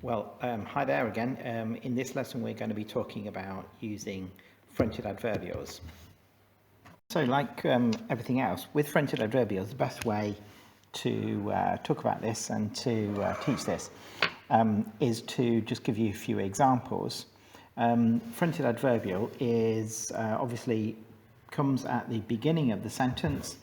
Well, hi there again. In this lesson, we're going to be talking about using fronted adverbials. So like everything else, with fronted adverbials, the best way to talk about this and to teach this is to just give you a few examples. Fronted adverbial is obviously comes at the beginning of the sentence,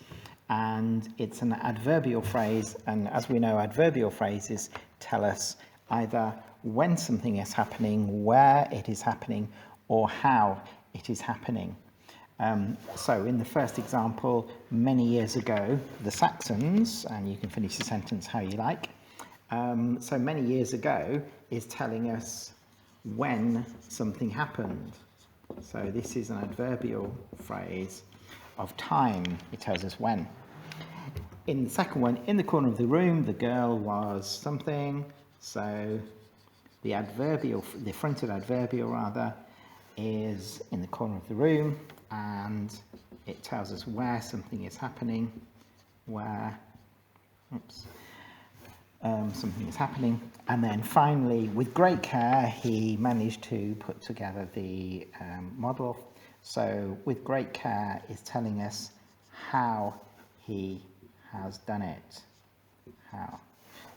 and it's an adverbial phrase, and as we know, adverbial phrases tell us either when something is happening, where it is happening, or how it is happening. So in the first example, many years ago, the Saxons, and you can finish the sentence how you like, so many years ago is telling us when something happened. So this is an adverbial phrase of time. It tells us when. In the second one, in the corner of the room, the girl was something. So the fronted adverbial rather, is in the corner of the room, and it tells us where something is happening, something is happening. And then finally, with great care, he managed to put together the model. So with great care is telling us how he has done it. How.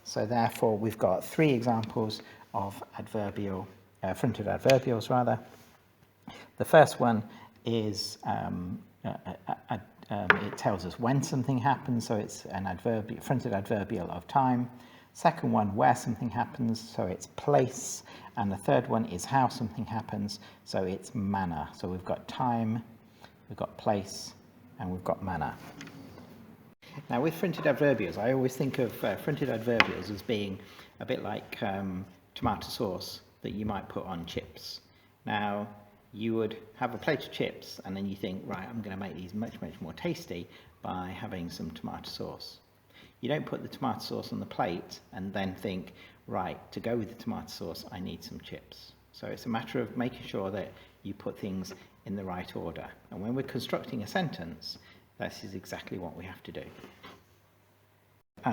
So therefore, we've got three examples of fronted adverbials rather. The first one is it tells us when something happens, so it's an fronted adverbial of time. Second one, where something happens, so it's place. And the third one is how something happens, so it's manner. So we've got time, we've got place, and we've got manner. Now with fronted adverbials, I always think of fronted adverbials as being a bit like tomato sauce that you might put on chips. Now you would have a plate of chips and then you think, right, I'm going to make these much more tasty by having some tomato sauce. You don't put the tomato sauce on the plate and then think, right, to go with the tomato sauce I need some chips. So it's a matter of making sure that you put things in the right order. And when we're constructing a sentence, this is exactly what we have to do.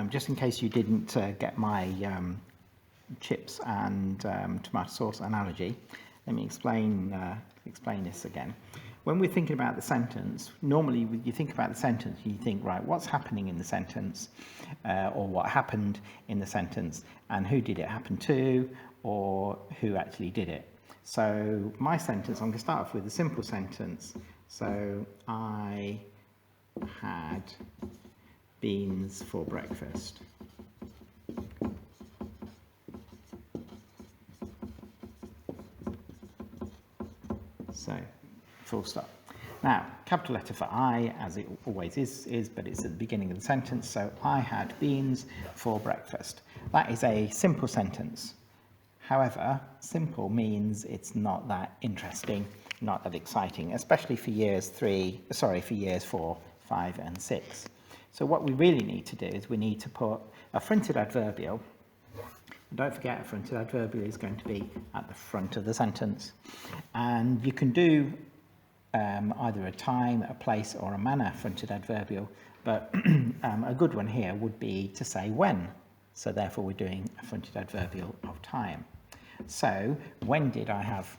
Just in case you didn't get my chips and tomato sauce analogy, let me explain this again. When we're thinking about the sentence, normally when you think about the sentence, you think, right, what's happening in the sentence, or what happened in the sentence, and who did it happen to, or who actually did it. So my sentence, I'm going to start off with a simple sentence. So I had beans for breakfast. So, full stop. Now, capital letter for I, as it always is, but it's at the beginning of the sentence. So, I had beans for breakfast. That is a simple sentence. However, simple means it's not that interesting, not that exciting, especially for years 4, 5, and 6. So what we really need to do is we need to put a fronted adverbial. And don't forget, a fronted adverbial is going to be at the front of the sentence. And you can do either a time, a place, or a manner fronted adverbial, but a good one here would be to say when. So therefore we're doing a fronted adverbial of time. So when did I have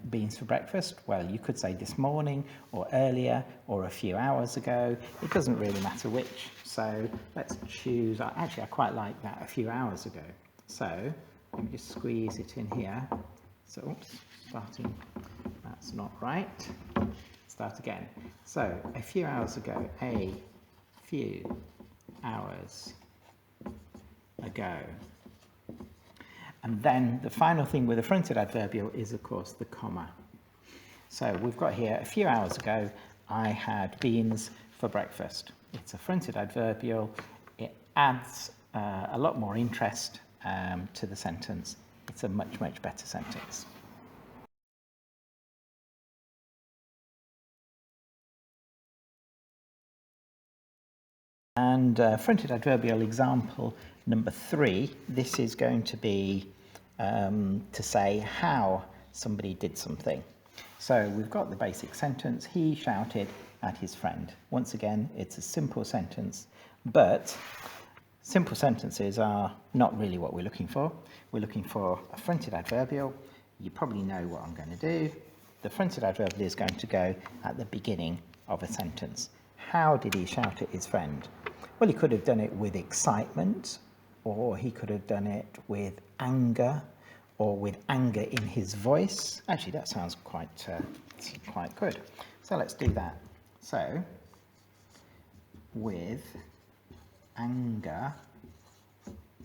beans for breakfast? Well, you could say this morning, or earlier, or a few hours ago. It doesn't really matter which. So let's choose, actually I quite like that, a few hours ago. So let me just squeeze it in here. So, oops, starting, that's not right. Start again. So a few hours ago, a few hours ago. And then the final thing with a fronted adverbial is, of course, the comma. So we've got here, a few hours ago, I had beans for breakfast. It's a fronted adverbial. It adds a lot more interest to the sentence. It's a much better sentence. And fronted adverbial example number 3, this is going to be to say how somebody did something. So we've got the basic sentence, he shouted at his friend. Once again, it's a simple sentence, but Simple sentences are not really what we're looking for. We're looking for a fronted adverbial. You probably know what I'm going to do. The fronted adverbial is going to go at the beginning of a sentence. How did he shout at his friend? Well, he could have done it with excitement, or he could have done it with anger, or with anger in his voice. Actually, that sounds quite good. So let's do that. So, with anger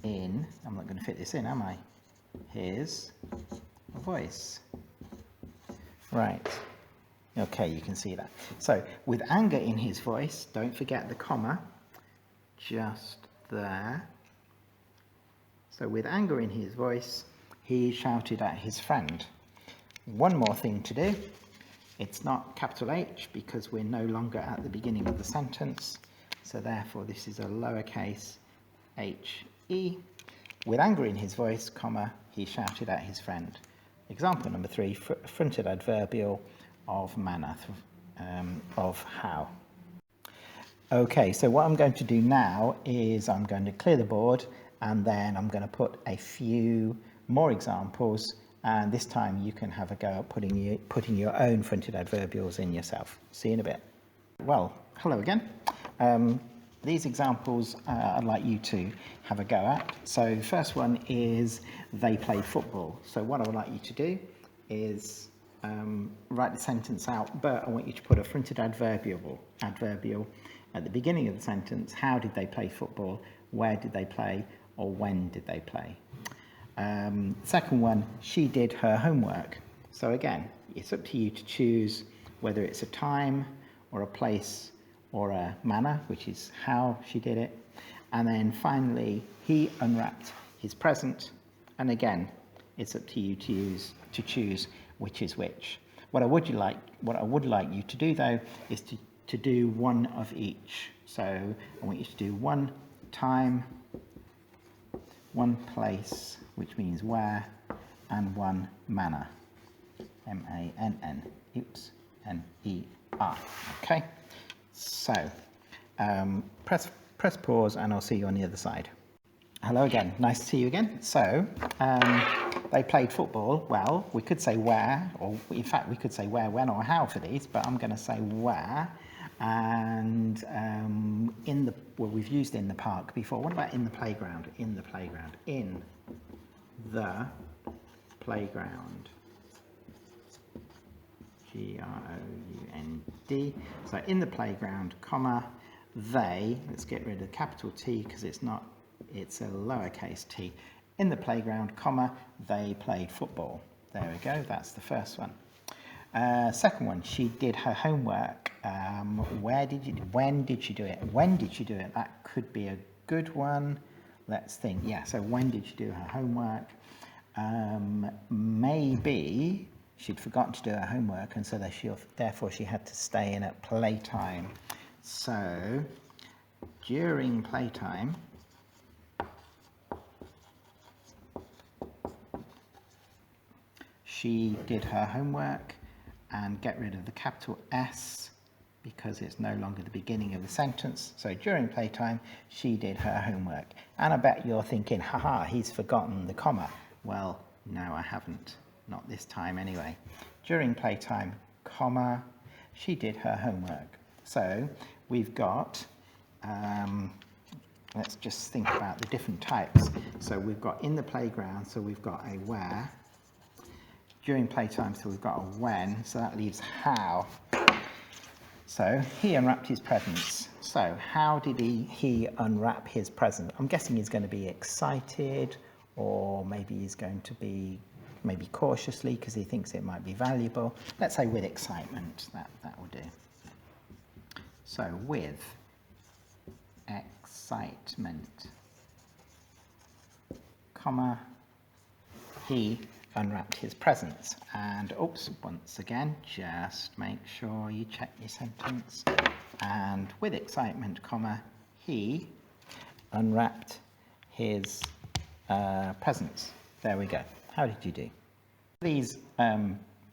in, I'm not going to fit this in, am I? His voice. Right. Okay, you can see that. So, with anger in his voice, don't forget the comma, just there. So, with anger in his voice, he shouted at his friend. One more thing to do. It's not capital H because we're no longer at the beginning of the sentence. So therefore, this is a lowercase h-e. With anger in his voice, comma, he shouted at his friend. Example number 3, fronted adverbial of manner, of how. Okay, so what I'm going to do now is I'm going to clear the board, and then I'm going to put a few more examples, and this time you can have a go at putting your own fronted adverbials in yourself. See you in a bit. Well, hello again. These examples I'd like you to have a go at. So the first one is they played football. So what I would like you to do is write the sentence out, but I want you to put a fronted adverbial at the beginning of the sentence. How did they play football? Where did they play? Or when did they play? Second one, she did her homework. So again, it's up to you to choose whether it's a time or a place or a manner, which is how she did it. And then finally, he unwrapped his present. And again, it's up to you to choose which is which. What I would like you to do though is to do one of each. So I want you to do one time, one place, which means where, and one manner, M-A-N-N, oops, N-E-R, okay? So, press pause and I'll see you on the other side. Hello again, nice to see you again. So, they played football. Well, we could say where, or in fact we could say where, when or how for these, but I'm going to say where. And we've used in the park before. What about in the playground? In the playground. In the playground. G-R-O-U-N-D. So in the playground, comma, they, let's get rid of the capital T because it's a lowercase t. In the playground, comma, they played football. There we go, that's the first one. Second one, she did her homework. When did she do it? When did she do it? That could be a good one. Let's think. Yeah, so when did she do her homework? Maybe she'd forgotten to do her homework, and so therefore she had to stay in at playtime. So during playtime, she did her homework, and get rid of the capital S because it's no longer the beginning of the sentence. So during playtime, she did her homework. And I bet you're thinking, haha, he's forgotten the comma. Well, no, I haven't. Not this time anyway. During playtime, comma, she did her homework. So we've got, let's just think about the different types. So we've got in the playground, so we've got a where. During playtime, so we've got a when, so that leaves how. So he unwrapped his presents. So how did he unwrap his present? I'm guessing he's going to be excited, or maybe he's going to be maybe cautiously because he thinks it might be valuable. Let's say with excitement, that will do. So with excitement, comma, he unwrapped his presents. And oops, once again, just make sure you check your sentence. And with excitement, comma, he unwrapped his presents. There we go. How did you do? These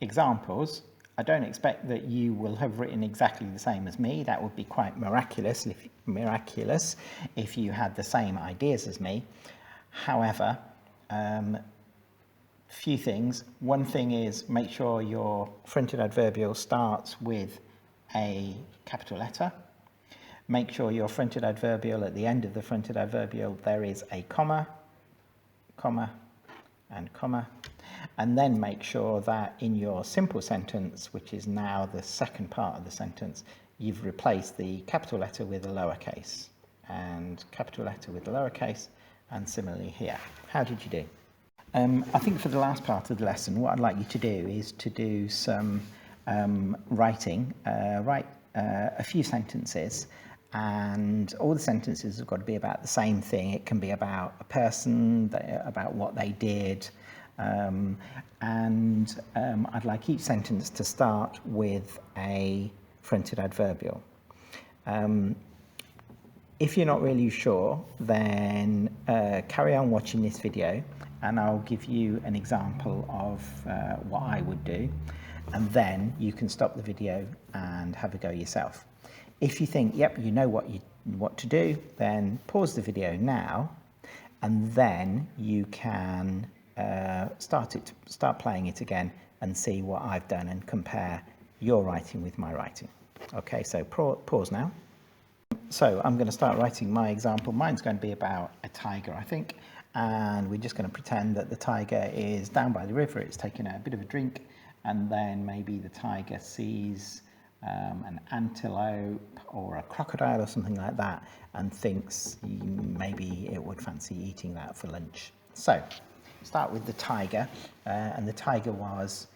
examples, I don't expect that you will have written exactly the same as me. That would be quite miraculous if you had the same ideas as me. However, few things. One thing is make sure your fronted adverbial starts with a capital letter. Make sure your fronted adverbial, at the end of the fronted adverbial, there is a comma, comma, and comma. And then make sure that in your simple sentence, which is now the second part of the sentence, you've replaced the capital letter with a lowercase, and capital letter with a lowercase, and similarly here. How did you do? I think for the last part of the lesson, what I'd like you to do is to do some writing. Write a few sentences, and all the sentences have got to be about the same thing. It can be about a person, about what they did, and I'd like each sentence to start with a fronted adverbial. If you're not really sure, then carry on watching this video and I'll give you an example of what I would do, and then you can stop the video and have a go yourself. If you think, yep, you know what to do, then pause the video now, and then you can start playing it again and see what I've done and compare your writing with my writing. Okay, so pause now. So I'm going to start writing my example. Mine's going to be about a tiger, I think, and we're just going to pretend that the tiger is down by the river. It's taking a bit of a drink, and then maybe the tiger sees an antelope or a crocodile or something like that and thinks maybe it would fancy eating that for lunch. So start with the tiger, and the tiger was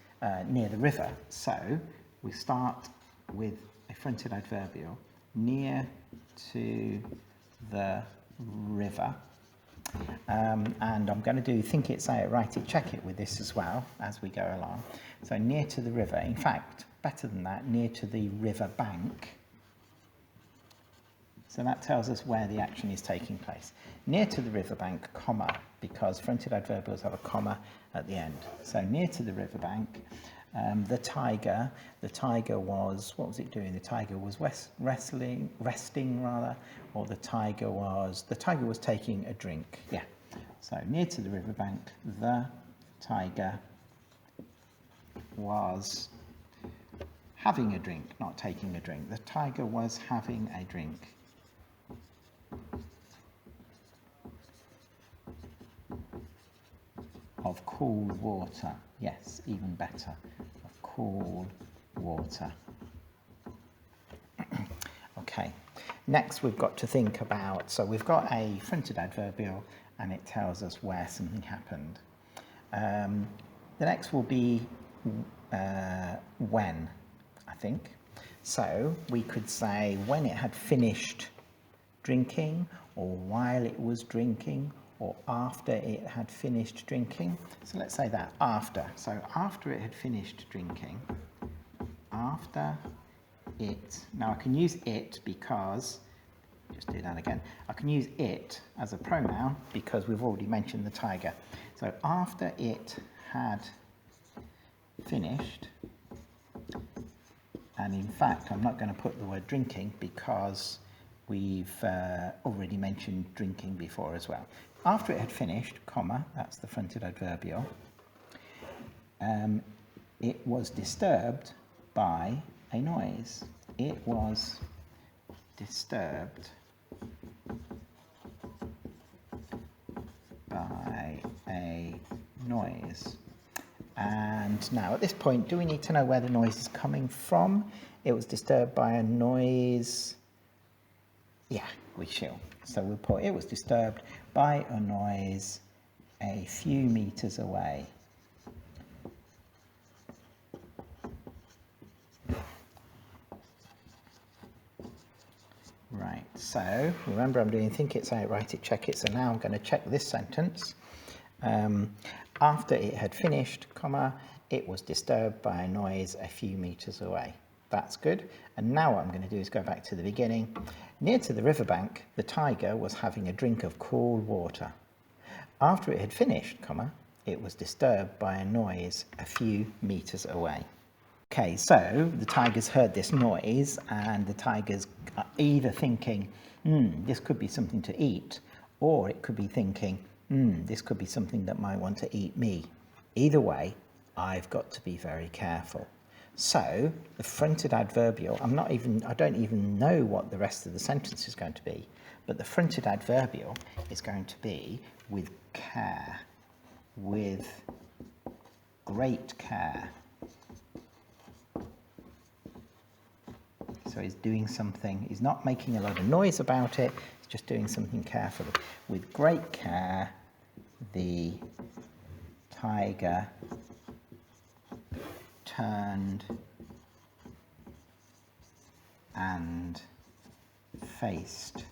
near the river. So we start with a fronted adverbial, near to the river, and I'm going to do think it, say it, write it, check it with this as well as we go along. So near to the river, in fact better than that, near to the river bank. So that tells us where the action is taking place. Near to the riverbank, comma, because fronted adverbials have a comma at the end. So near to the riverbank, the tiger was, what was it doing? The tiger was resting, or the tiger was taking a drink. Yeah. So near to the riverbank, the tiger was having a drink, not taking a drink. The tiger was having a drink. Of cool water. Yes, even better. Of cool water. Okay, next we've got to think about, so we've got a fronted adverbial and it tells us where something happened. The next will be when, I think. So we could say when it had finished drinking, or while it was drinking, or after it had finished drinking. So let's say that, after. So after it had finished drinking, after it, now I can use it because, just do that again, I can use it as a pronoun because we've already mentioned the tiger. So after it had finished, and in fact I'm not going to put the word drinking because we've already mentioned drinking before as well. After it had finished, comma, that's the fronted adverbial, it was disturbed by a noise. It was disturbed by a noise. And now at this point, do we need to know where the noise is coming from? It was disturbed by a noise. Yeah, we shall. So we'll put it was disturbed by a noise a few meters away. Right, so remember I'm doing think it, say it, write it, check it. So now I'm going to check this sentence. After it had finished, comma, it was disturbed by a noise a few meters away. That's good. And now what I'm going to do is go back to the beginning. Near to the riverbank, the tiger was having a drink of cool water. After it had finished, comma, it was disturbed by a noise a few meters away. Okay, so the tiger's heard this noise and the tiger's either thinking, this could be something to eat, or it could be thinking, this could be something that might want to eat me. Either way, I've got to be very careful. So the fronted adverbial, I don't even know what the rest of the sentence is going to be, but the fronted adverbial is going to be with care, with great care. So he's doing something, he's not making a lot of noise about it, he's just doing something carefully. With great care, the tiger turned and faced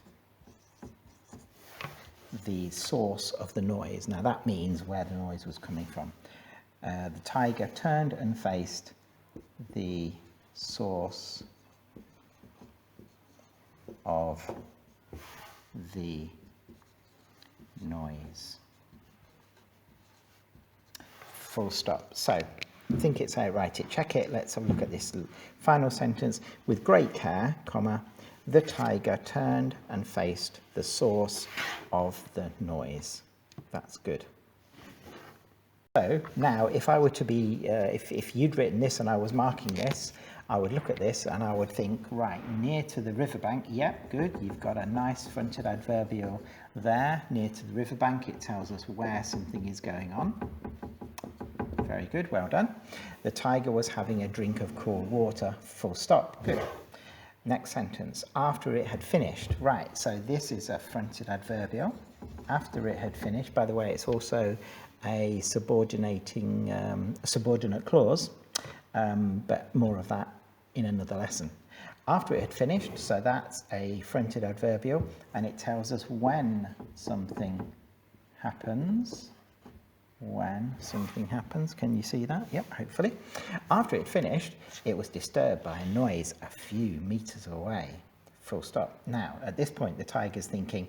the source of the noise. Now that means where the noise was coming from. The tiger turned and faced the source of the noise. Full stop. So, think it's how to write it. Check it. Let's have a look at this final sentence. With great care, comma, the tiger turned and faced the source of the noise. That's good. So now, if I were to be, if you'd written this and I was marking this, I would look at this and I would think, right, near to the riverbank, yep, good, you've got a nice fronted adverbial there, near to the riverbank, it tells us where something is going on. Very good, well done. The tiger was having a drink of cool water, full stop, good. Next sentence, after it had finished, right, so this is a fronted adverbial. After it had finished, by the way, it's also a subordinate clause, but more of that in another lesson. After it had finished, so that's a fronted adverbial, and it tells us when something happens. When something happens, can you see that? Yep, hopefully. After it finished, it was disturbed by a noise a few meters away. Full stop. Now, at this point, the tiger's thinking,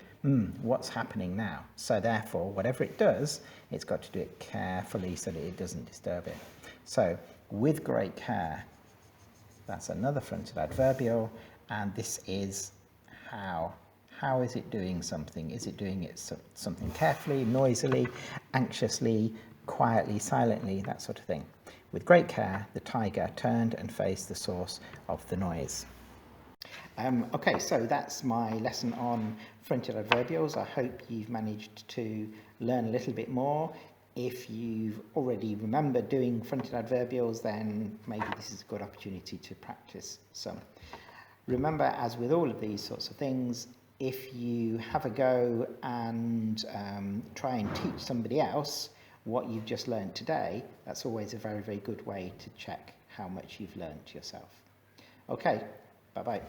what's happening now? So therefore, whatever it does, it's got to do it carefully so that it doesn't disturb it. So, with great care, that's another fronted adverbial, and this is how. How is it doing something? Is it doing it something carefully, noisily, anxiously, quietly, silently, that sort of thing? With great care, the tiger turned and faced the source of the noise. Okay, so that's my lesson on fronted adverbials. I hope you've managed to learn a little bit more. If you've already remembered doing fronted adverbials, then maybe this is a good opportunity to practice some. Remember, as with all of these sorts of things, if you have a go and try and teach somebody else what you've just learned today, that's always a very, very good way to check how much you've learned yourself. Okay, bye-bye.